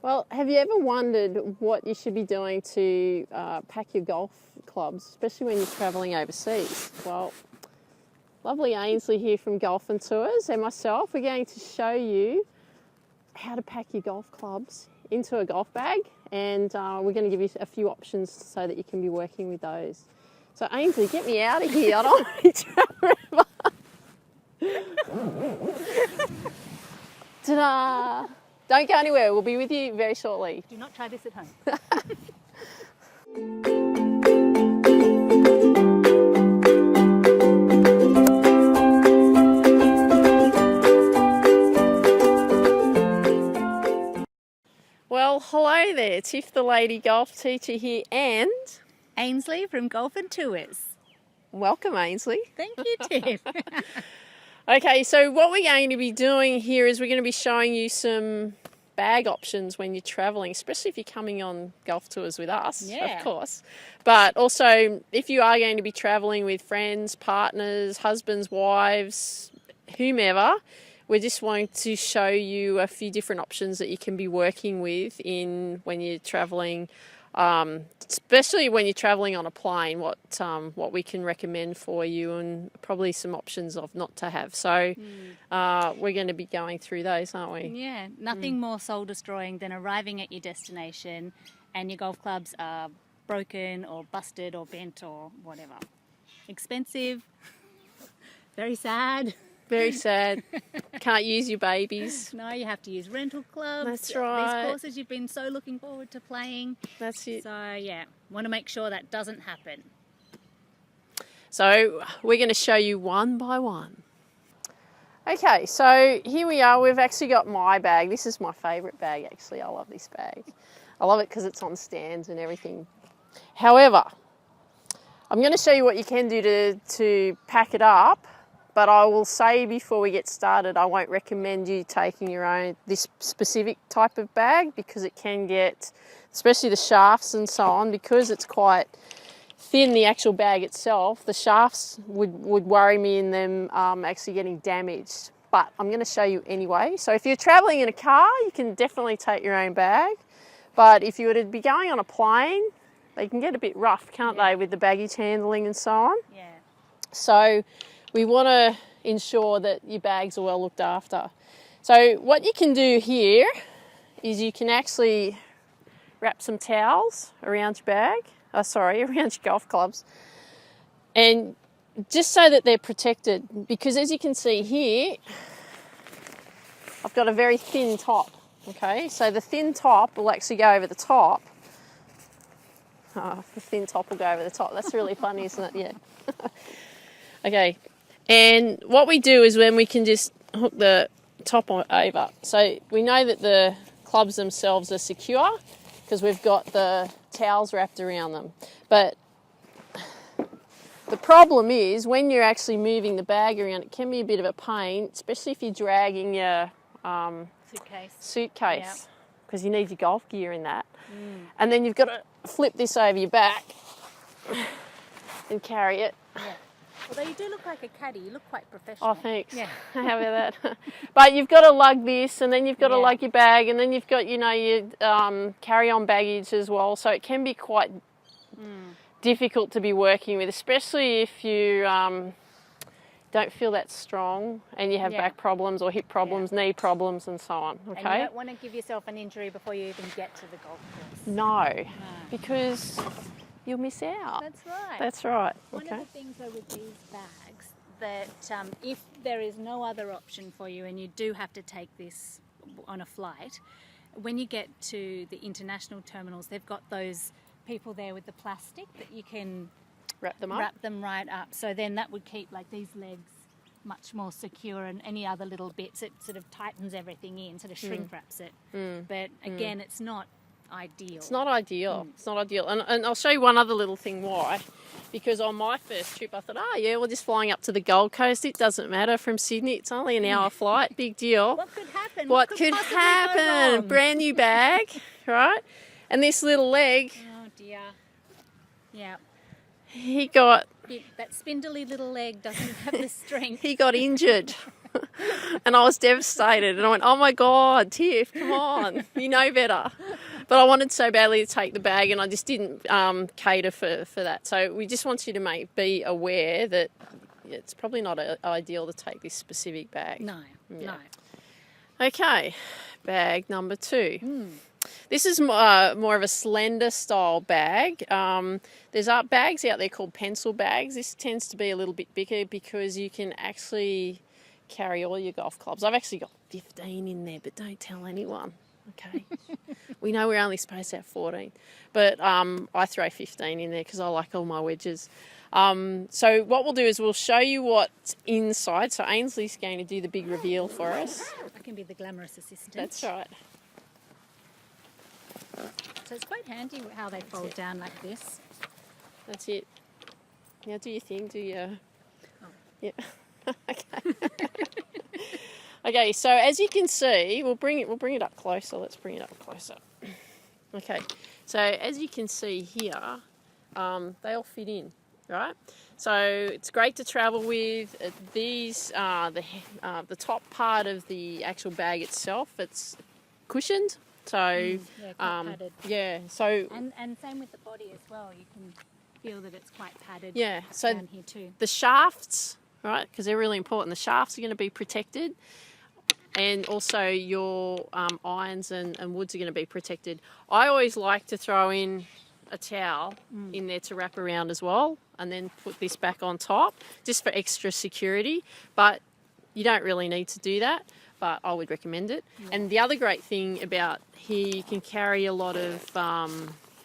Well, have you ever wondered what you should be doing to pack your golf clubs, especially when you're travelling overseas? Well, lovely Ainsley here from Golf and Tours and myself, we're going to show you how to pack your golf clubs into a golf bag, and we're going to give you a few options so that you can be working with those. So Ainsley, get me out of here. I don't want to travel forever. Ta-da! Don't go anywhere. We'll be with you very shortly. Do not try this at home. Well, hello there. Tiff, the lady golf teacher here, and Ainsley from Golf and Tours. Welcome, Ainsley. Thank you, Tiff. Okay, so what we're going to be doing here is we're going to be showing you some bag options when you're travelling, especially if you're coming on golf tours with us, Yeah. of course. But also, if you are going to be travelling with friends, partners, husbands, wives, whomever, we're just wanting to show you a few different options that you can be working with when you're travelling, especially when you're travelling on a plane, what we can recommend for you, and probably some options of not to have. So we're going to be going through those, aren't we? Yeah, nothing more soul destroying than arriving at your destination and your golf clubs are broken or busted or bent or whatever. Expensive, very sad. Very sad. Can't use your babies. No, you have to use rental clubs. That's right. These courses you've been so looking forward to playing. That's it. So yeah, want to make sure that doesn't happen. So we're going to show you one by one. Okay, so here we are. We've actually got my bag. This is my favourite bag, actually. I love this bag. I love it because it's on stands and everything. However, I'm going to show you what you can do to pack it up. But I will say before we get started, I won't recommend you taking this specific type of bag, because it can get, especially the shafts and so on, because it's quite thin, the actual bag itself, the shafts would worry me in them actually getting damaged. But I'm going to show you anyway. So if you're traveling in a car, you can definitely take your own bag. But if you were to be going on a plane, they can get a bit rough, can't they, with the baggage handling and so on? Yeah. So we want to ensure that your bags are well looked after. So what you can do here is you can actually wrap some towels around your bag, around your golf clubs, and just so that they're protected, because as you can see here, I've got a very thin top, okay? So the thin top will actually go over the top. Oh, the thin top will go over the top. That's really funny, isn't it? Yeah. Okay. And what we do is when we can just hook the top over. So we know that the clubs themselves are secure because we've got the towels wrapped around them. But the problem is when you're actually moving the bag around, it can be a bit of a pain, especially if you're dragging your suitcase, because you need your golf gear in that. And then you've got to flip this over your back and carry it. Yeah. Although you do look like a caddy, you look quite professional. Oh, thanks. Yeah. How about that? But you've got to lug this, and then you've got to lug your bag, and then you've got, your carry-on baggage as well. So it can be quite difficult to be working with, especially if you don't feel that strong and you have back problems or hip problems, knee problems, and so on. Okay. And you don't want to give yourself an injury before you even get to the golf course. No, because you'll miss out. That's right. That's right. One of the things though with these bags, that if there is no other option for you and you do have to take this on a flight, when you get to the international terminals, they've got those people there with the plastic that you can wrap them right up. So then that would keep like these legs much more secure, and any other little bits, it sort of tightens everything in, sort of shrink wraps it. But again, it's not ideal. It's not ideal. It's not ideal. And I'll show you one other little thing why. Because on my first trip, I thought, we're just flying up to the Gold Coast. It doesn't matter from Sydney. It's only an hour flight. Big deal. What could happen? What could happen? Brand new bag, right? And this little leg. Oh dear. Yeah. He got... That spindly little leg doesn't have the strength. He got injured. And I was devastated. And I went, oh my God, Tiff, come on. You know better. But I wanted so badly to take the bag, and I just didn't cater for that. So we just want you to be aware that it's probably not ideal to take this specific bag. No, no. Okay, bag number 2. This is more of a slender style bag. There's bags out there called pencil bags. This tends to be a little bit bigger because you can actually carry all your golf clubs. I've actually got 15 in there, but don't tell anyone. Okay, we know we're only supposed to have 14, but I throw 15 in there because I like all my wedges. So what we'll do is we'll show you what's inside. So Ainsley's going to do the big reveal for us. I can be the glamorous assistant. That's right. So it's quite handy how they fold down like this. That's it. Now do your thing. Do your. Oh. Yeah. Okay. Okay. So as you can see, we'll bring it up closer. Let's bring it up closer. Okay. So as you can see here, they all fit in, right? So it's great to travel with. These the top part of the actual bag itself. It's cushioned. So padded. yeah. So and same with the body as well. You can feel that it's quite padded. Yeah. So down here too. The shafts, right? Because they're really important. The shafts are going to be protected, and also your irons and woods are going to be protected. I always like to throw in a towel in there to wrap around as well, and then put this back on top just for extra security. But you don't really need to do that. But I would recommend it. Yeah. And the other great thing about here, you can carry a lot of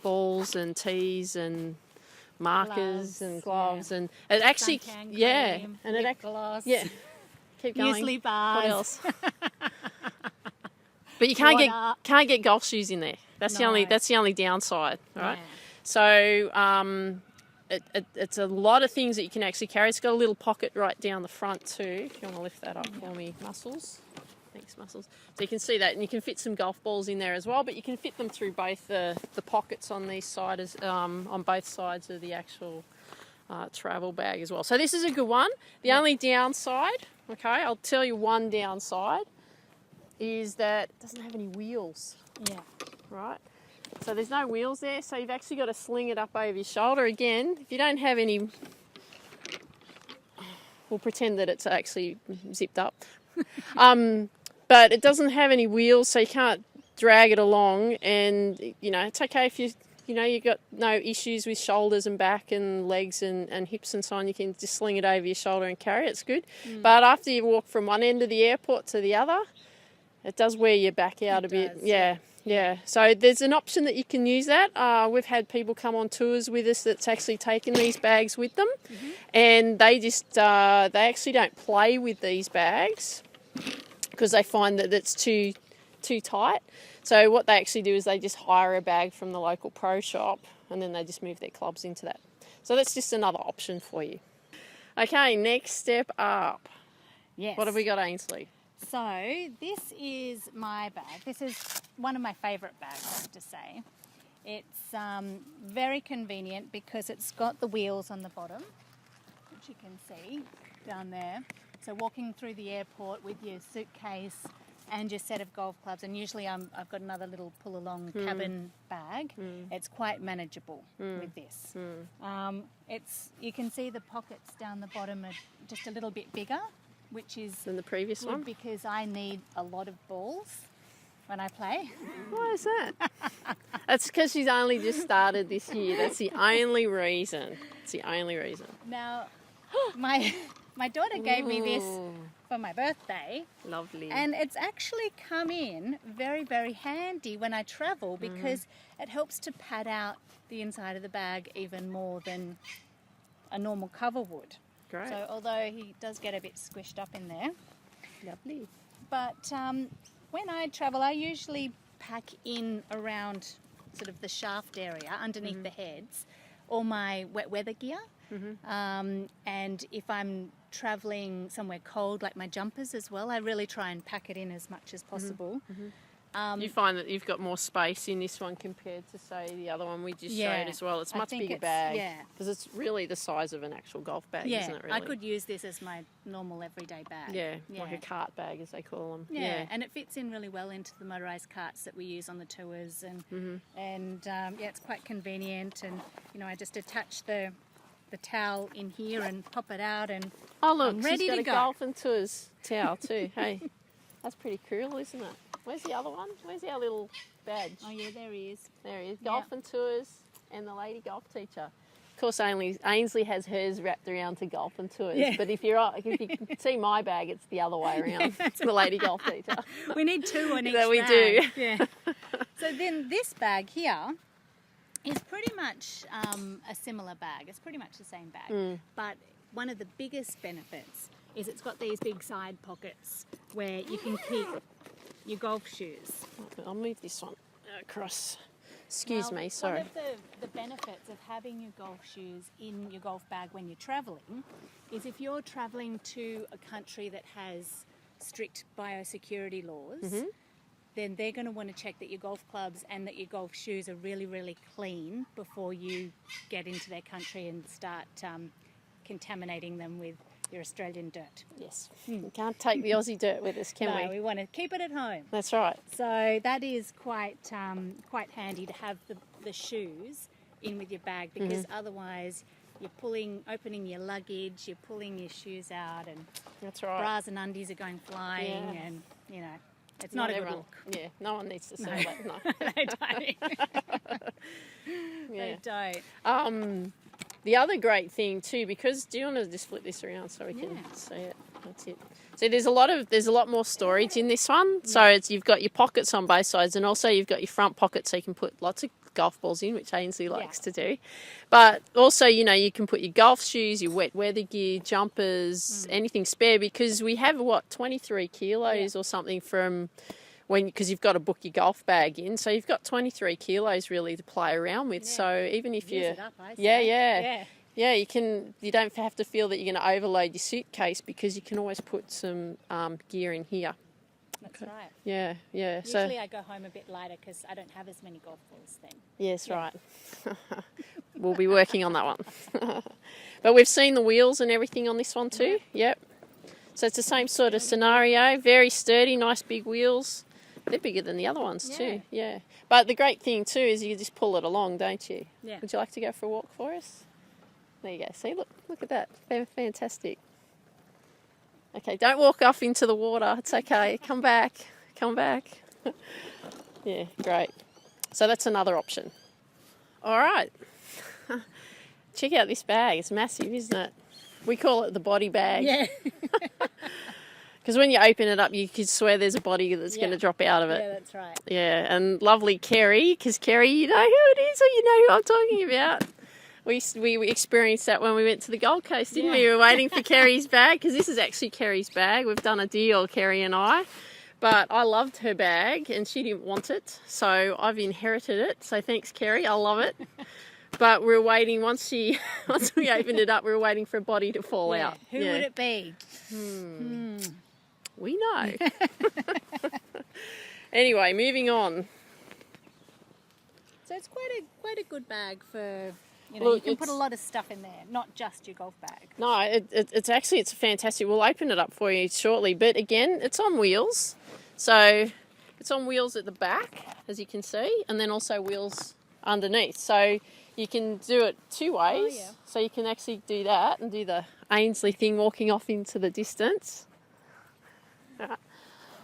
balls and teas and markers and gloves, and it actually, cream, and it gloss, keep going. Muesli bars. What else? But you can't get golf shoes in there. That's the only downside, right? Yeah. So it's a lot of things that you can actually carry. It's got a little pocket right down the front too. If you want to lift that up for me, Muscles. Thanks, Muscles. So you can see that, and you can fit some golf balls in there as well, but you can fit them through both the pockets on these sides, on both sides of the actual travel bag as well. So this is a good one. The only downside, okay, I'll tell you one downside, is that it doesn't have any wheels. Yeah. Right? So there's no wheels there, so you've actually got to sling it up over your shoulder. Again, if you don't have any, we'll pretend that it's actually zipped up. But it doesn't have any wheels, so you can't drag it along. And, it's okay if you've got no issues with shoulders and back and legs and hips and so on. You can just sling it over your shoulder and carry it. It's good. But after you walk from one end of the airport to the other, it does wear your back out a bit. Yeah. So there's an option that you can use that. We've had people come on tours with us that's actually taken these bags with them, and they just they actually don't play with these bags because they find that it's too tight. So what they actually do is they just hire a bag from the local pro shop, and then they just move their clubs into that. So that's just another option for you. Okay, next step up. Yes. What have we got, Ainsley? So this is my bag. This is one of my favourite bags, I have to say. It's very convenient because it's got the wheels on the bottom, which you can see down there. So walking through the airport with your suitcase and your set of golf clubs, and usually I've got another little pull-along cabin bag. It's quite manageable with this. You can see the pockets down the bottom are just a little bit bigger, which is than the previous one, because I need a lot of balls when I play. Why is that? That's because she's only just started this year. That's the only reason. It's the only reason. Now, my daughter gave me this for my birthday. Lovely. And it's actually come in very, very handy when I travel because it helps to pad out the inside of the bag even more than a normal cover would. Great. So although he does get a bit squished up in there. Lovely. But when I travel, I usually pack in around sort of the shaft area underneath the heads all my wet weather gear. And if I'm travelling somewhere cold, like my jumpers as well, I really try and pack it in as much as possible. You find that you've got more space in this one compared to, say, the other one we just showed as well. It's a much bigger bag. Yeah. Because it's really the size of an actual golf bag, isn't it, really? I could use this as my normal everyday bag. Yeah, like a cart bag, as they call them. Yeah, and it fits in really well into the motorised carts that we use on the tours. And it's quite convenient. And, you know, I just attach the towel in here and pop it out and oh, look, I'm ready she's got to a go. golf and tours towel too. Hey, that's pretty cool, isn't it? Where's the other one? Where's our little badge? Oh, yeah, there he is. There he is. Golf and tours and the lady golf teacher. Of course, Ainsley has hers wrapped around to golf and tours. Yeah. But if you see my bag, it's the other way around. It's the lady golf teacher. We need two on each That we bag. do. Yeah. So then this bag here is pretty much a similar bag. It's pretty much the same bag. But one of the biggest benefits is it's got these big side pockets where you can keep your golf shoes. I'll move this one across. Excuse me, sorry. One of the benefits of having your golf shoes in your golf bag when you're travelling is if you're travelling to a country that has strict biosecurity laws, then they're going to want to check that your golf clubs and that your golf shoes are really, really clean before you get into their country and start contaminating them with your Australian dirt. Yes. We can't take the Aussie dirt with us, can we? No, we want to keep it at home. That's right. So that is quite handy to have the shoes in with your bag because otherwise you're opening your luggage, you're pulling your shoes out, and that's right. Bras and undies are going flying, and you know it's not a good look. Yeah, no one needs to see that. No, they don't. They don't. The other great thing too, because do you want to just flip this around so we can see it? That's it. So there's a lot more storage in this one. So you've got your pockets on both sides, and also you've got your front pocket, so you can put lots of golf balls in, which Ainsley likes to do. But also, you know, you can put your golf shoes, your wet weather gear, jumpers, anything spare, because we have 23 kilos or something from because you've got to book your golf bag in, so you've got 23 kilos really to play around with. So even if you, you don't have to feel that you're going to overload your suitcase because you can always put some gear in here. That's right. Yeah. Usually I go home a bit lighter because I don't have as many golf balls then. Yes, right. We'll be working on that one. But we've seen the wheels and everything on this one too. Yep. So it's the same sort of scenario. Very sturdy, nice big wheels. They're bigger than the other ones too. Yeah. But the great thing too is you just pull it along, don't you? Yeah. Would you like to go for a walk for us? There you go. See, look at that. They're fantastic. Okay, don't walk off into the water. It's okay. Come back. Yeah, great. So that's another option. All right. Check out this bag. It's massive, isn't it? We call it the body bag. Yeah. Because when you open it up, you could swear there's a body that's going to drop out of it. Yeah, that's right. Yeah, and lovely Kerry, because Kerry, you know who it is, or you know who I'm talking about. We experienced that when we went to the Gold Coast, didn't we? We were waiting for Kerry's bag, because this is actually Kerry's bag. We've done a deal, Kerry and I. But I loved her bag, and she didn't want it, so I've inherited it. So thanks, Kerry. I love it. But we were waiting, once we opened it up, we were waiting for a body to fall out. Who would it be? We know. Anyway, moving on. So it's quite a good bag for, you know, Look, you can put a lot of stuff in there, not just your golf bag. No, it's fantastic. We'll open it up for you shortly. But again, it's on wheels. So it's on wheels at the back, as you can see, and then also wheels underneath. So you can do it two ways. Oh, yeah. So you can actually do that and do the Ainsley thing, walking off into the distance.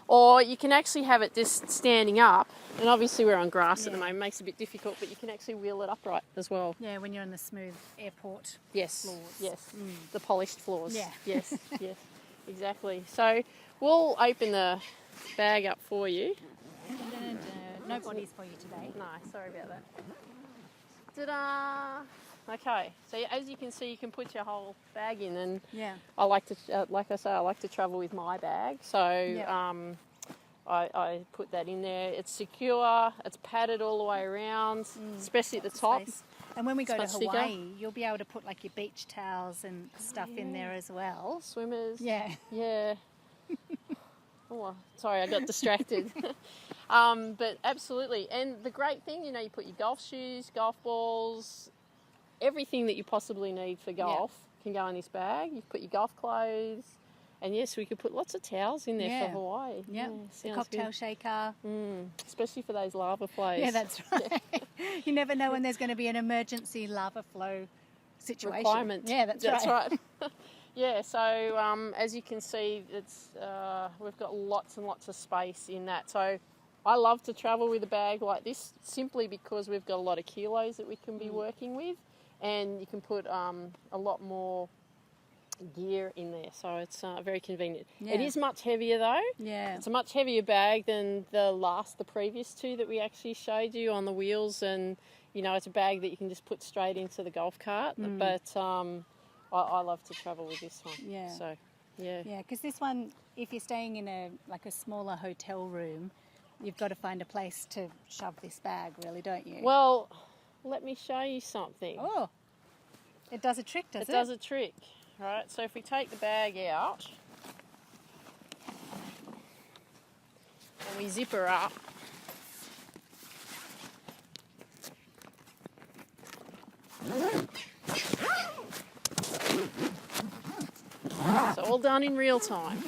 Or you can actually have it just standing up, and obviously we're on grass at the moment, makes it a bit difficult, but you can actually wheel it upright as well. Yeah, when you're on the smooth airport floors. Yes, the polished floors. Yeah. Yes, exactly. So we'll open the bag up for you. No bodies for you today. No, sorry about that. Ta-da! Okay, so as you can see, you can put your whole bag in, and I like to, like I say, I like to travel with my bag. So I put that in there. It's secure. It's padded all the way around, especially at the top. Space. And when we go to It's much Hawaii, bigger. you'll be able to put like your beach towels and stuff in there as well. Swimmers. Yeah. Yeah. Oh, sorry, I got distracted. But absolutely. And the great thing, you know, you put your golf shoes, golf balls, everything that you possibly need for golf can go in this bag. You put your golf clothes. And yes, we could put lots of towels in there for Hawaii. Yeah, the cocktail shaker. Especially for those lava flows. Yeah, that's right. You never know when there's going to be an emergency lava flow situation. Requirement. Yeah, that's right. Yeah, so as you can see, it's we've got lots and lots of space in that. So I love to travel with a bag like this simply because we've got a lot of kilos that we can be working with, and you can put a lot more gear in there, so it's very convenient. It is much heavier though. Yeah, it's a much heavier bag than the previous two that we actually showed you on the wheels, and you know, it's a bag that you can just put straight into the golf cart. But I love to travel with this one. Yeah. So yeah, because this one, if you're staying in a smaller hotel room, you've got to find a place to shove this bag, really, don't you? Well, let me show you something. Oh, it does a trick, does it? It does a trick. Right, so if we take the bag out and we zip her up, so all done in real time.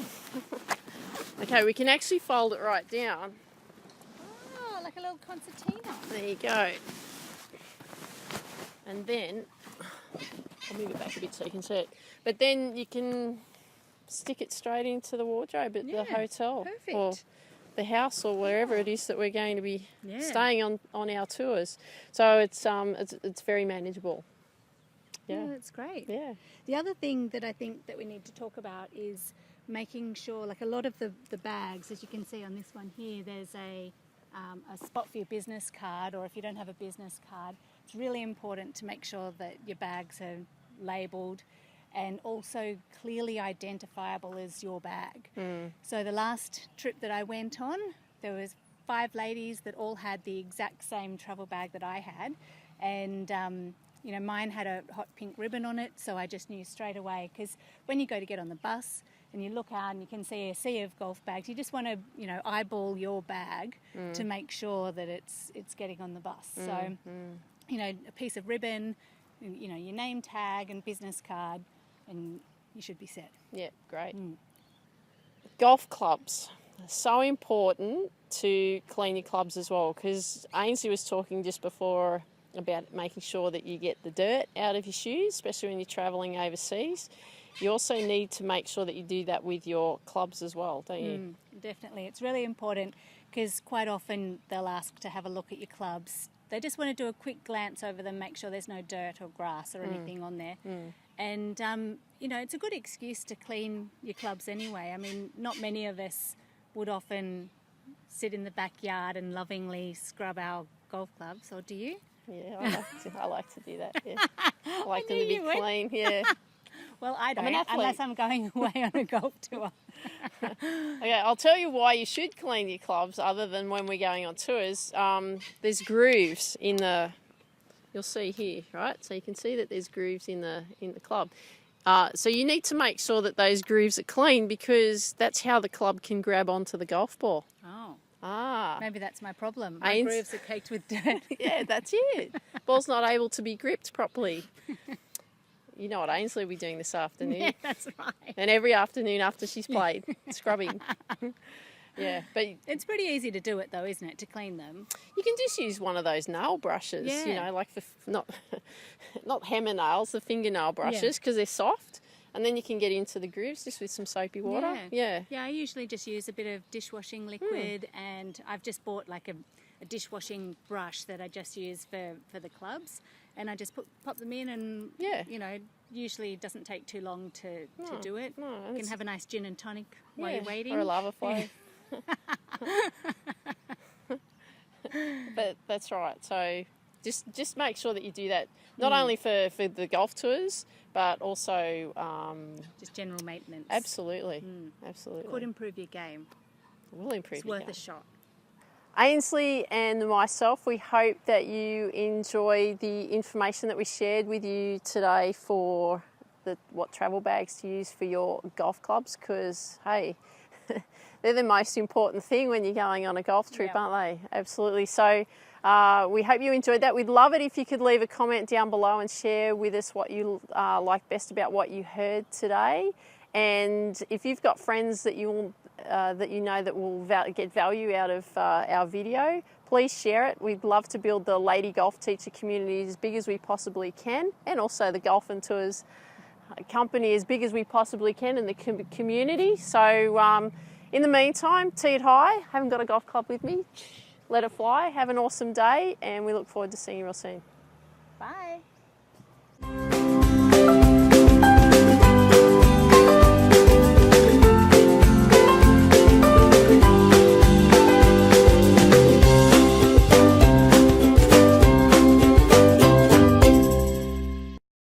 Okay, we can actually fold it right down. Oh, like a little concertina. There you go. And then I'll move it back a bit so you can see it. But then you can stick it straight into the wardrobe at the hotel. Perfect. Or the house or wherever it is that we're going to be staying on our tours. So it's very manageable. Yeah, that's great. Yeah. The other thing that I think that we need to talk about is making sure, like a lot of the bags, as you can see on this one here, there's a spot for your business card, or if you don't have a business card, it's really important to make sure that your bags are labelled and also clearly identifiable as your bag. So the last trip that I went on, there was 5 ladies that all had the exact same travel bag that I had, and you know, mine had a hot pink ribbon on it, so I just knew straight away, because when you go to get on the bus and you look out and you can see a sea of golf bags, you just want to, you know, eyeball your bag to make sure that it's getting on the bus. So, you know, a piece of ribbon, you know, your name tag and business card, and you should be set. Yeah, great. Golf clubs. So important to clean your clubs as well, because Ainsley was talking just before about making sure that you get the dirt out of your shoes, especially when you're travelling overseas. You also need to make sure that you do that with your clubs as well, don't you? Definitely. It's really important, because quite often they'll ask to have a look at your clubs. They just want to do a quick glance over them, make sure there's no dirt or grass or anything on there. And, you know, it's a good excuse to clean your clubs anyway. I mean, not many of us would often sit in the backyard and lovingly scrub our golf clubs, or do you? Yeah, I like to do that, yeah. I like them to be clean, yeah. Well, I don't, unless I'm going away on a golf tour. Okay, I'll tell you why you should clean your clubs other than when we're going on tours. There's grooves in the, you'll see here, right? So you can see that there's grooves in the club. So you need to make sure that those grooves are clean, because that's how the club can grab onto the golf ball. Oh. Ah. Maybe that's my problem. My grooves are caked with dirt. Yeah, that's it. Ball's not able to be gripped properly. You know what Ainsley will be doing this afternoon. Yeah, that's right. And every afternoon after she's played, scrubbing. Yeah, but it's pretty easy to do it though, isn't it, to clean them? You can just use one of those nail brushes, you know, like not hammer nails, the fingernail brushes, because they're soft. And then you can get into the grooves just with some soapy water. Yeah, I usually just use a bit of dishwashing liquid, and I've just bought like a dishwashing brush that I just use for the clubs, and I just pop them in, and you know, usually it doesn't take too long to do it. No, you can have a nice gin and tonic while you're waiting. Or a lava flow. But that's right. So just make sure that you do that, not only for the golf tours, but also just general maintenance. Absolutely, absolutely. Could improve your game. It will improve your game. It's worth a shot. Ainsley and myself, we hope that you enjoy the information that we shared with you today for what travel bags to use for your golf clubs, because, hey, they're the most important thing when you're going on a golf trip, Yep. aren't they? Absolutely. So we hope you enjoyed that. We'd love it if you could leave a comment down below and share with us what you like best about what you heard today. And if you've got friends that you know that will get value out of our video, please share it. We'd love to build the lady golf teacher community as big as we possibly can, and also the Golf and Tours company as big as we possibly can in the community. So in the meantime, tee it high. Haven't got a golf club with me. Let it fly. Have an awesome day, and we look forward to seeing you real soon. Bye.